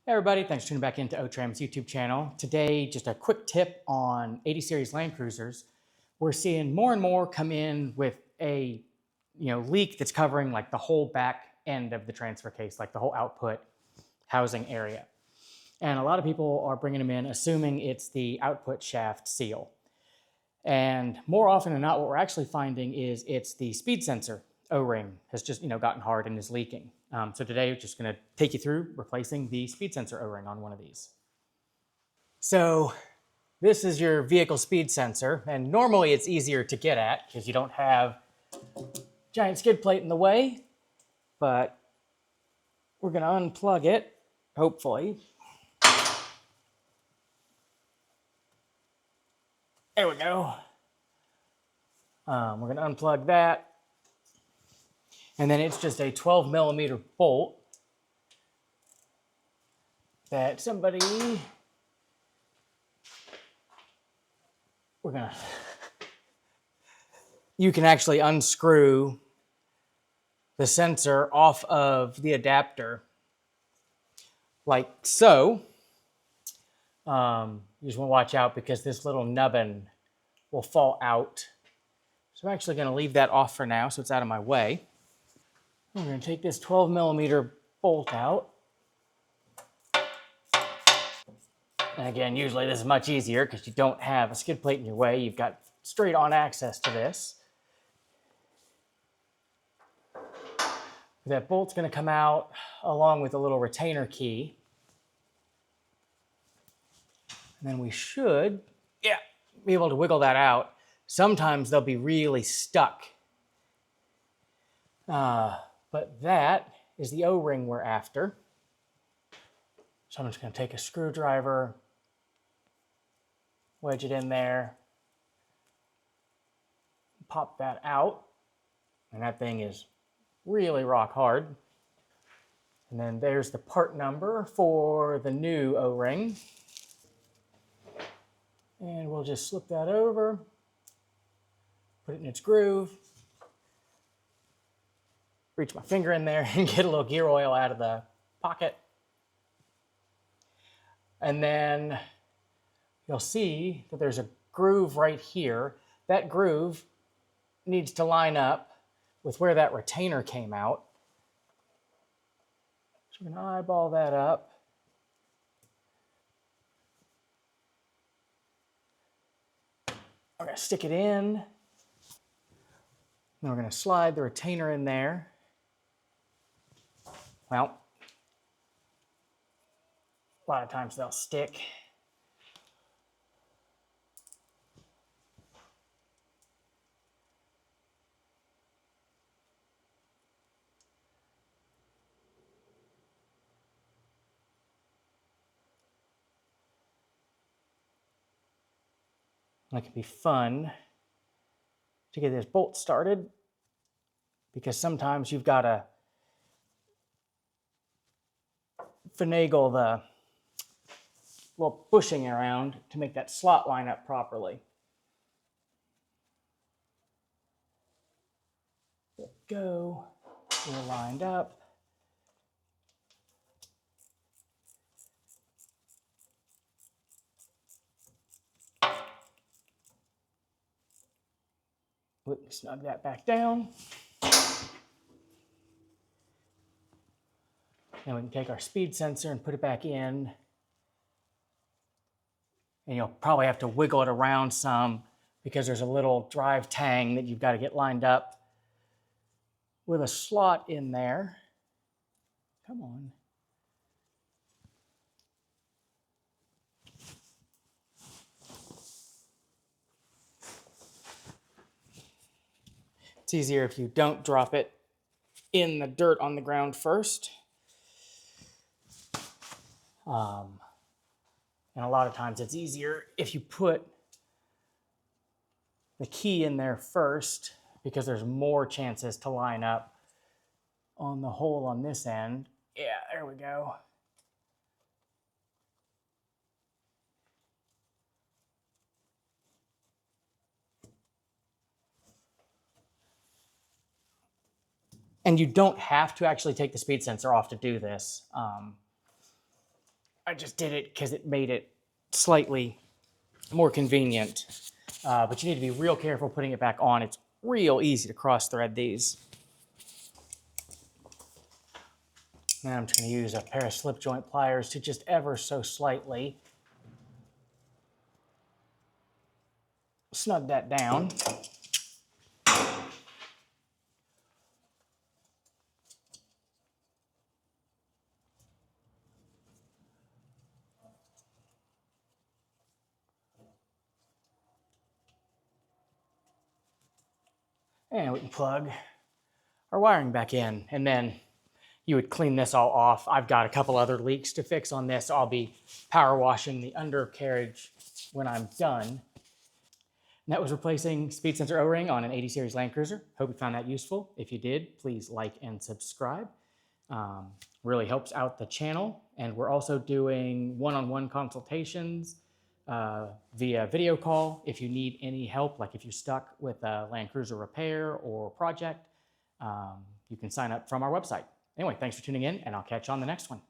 Hey everybody, thanks for tuning back into Otram's YouTube channel. Today, just a quick tip on 80 series Land Cruisers. We're seeing more and more come in with a leak that's covering like the whole back end of the transfer case, like the whole output housing area. And a lot of people are bringing them in assuming it's the output shaft seal. And more often than not, what we're actually finding is it's the speed sensor O-ring has just gotten hard and is leaking. So today, we're just going to take you through replacing the speed sensor O-ring on one of these. So this is your vehicle speed sensor, and normally it's easier to get at because you don't have a giant skid plate in the way, but we're going to unplug it, hopefully. There we go. We're going to unplug that. And then it's just a 12 millimeter bolt that you can actually unscrew the sensor off of the adapter like so. You just want to watch out because this little nubbin will fall out. So I'm actually going to leave that off for now so it's out of my way. We're going to take this 12 millimeter bolt out. And again, usually this is much easier because you don't have a skid plate in your way. You've got straight on access to this. That bolt's going to come out along with a little retainer key. And then we should, be able to wiggle that out. Sometimes they'll be really stuck. But that is the O-ring we're after. So I'm just going to take a screwdriver, wedge it in there, pop that out. And that thing is really rock hard. And then there's the part number for the new O-ring. And we'll just slip that over, put it in its groove, reach my finger in there and get a little gear oil out of the pocket. And then you'll see that there's a groove right here. That groove needs to line up with where that retainer came out. So we're going to eyeball that up. We're going to stick it in. Then we're going to slide the retainer in there. Well, a lot of times they'll stick. It can be fun to get this bolt started because sometimes you've got to finagle the little bushing around to make that slot line up properly. There we go. We're lined up. Snug that back down. Then we can take our speed sensor and put it back in. And you'll probably have to wiggle it around some because there's a little drive tang that you've got to get lined up with a slot in there. Come on. It's easier if you don't drop it in the dirt on the ground first. And a lot of times it's easier if you put the key in there first because there's more chances to line up on the hole on this end. Yeah, there we go. And you don't have to actually take the speed sensor off to do this. I just did it because it made it slightly more convenient. But you need to be real careful putting it back on. It's real easy to cross thread these. Now I'm just going to use a pair of slip joint pliers to just ever so slightly snug that down. And we can plug our wiring back in, and then you would clean this all off. I've got a couple other leaks to fix on this. I'll be power washing the undercarriage when I'm done. And that was replacing speed sensor O-ring on an 80 series Land Cruiser. Hope you found that useful. If you did, please like and subscribe. Really helps out the channel. And we're also doing one-on-one consultations via video call. If you need any help, like if you're stuck with a Land Cruiser repair or project, you can sign up from our website. Anyway, thanks for tuning in, and I'll catch you on the next one.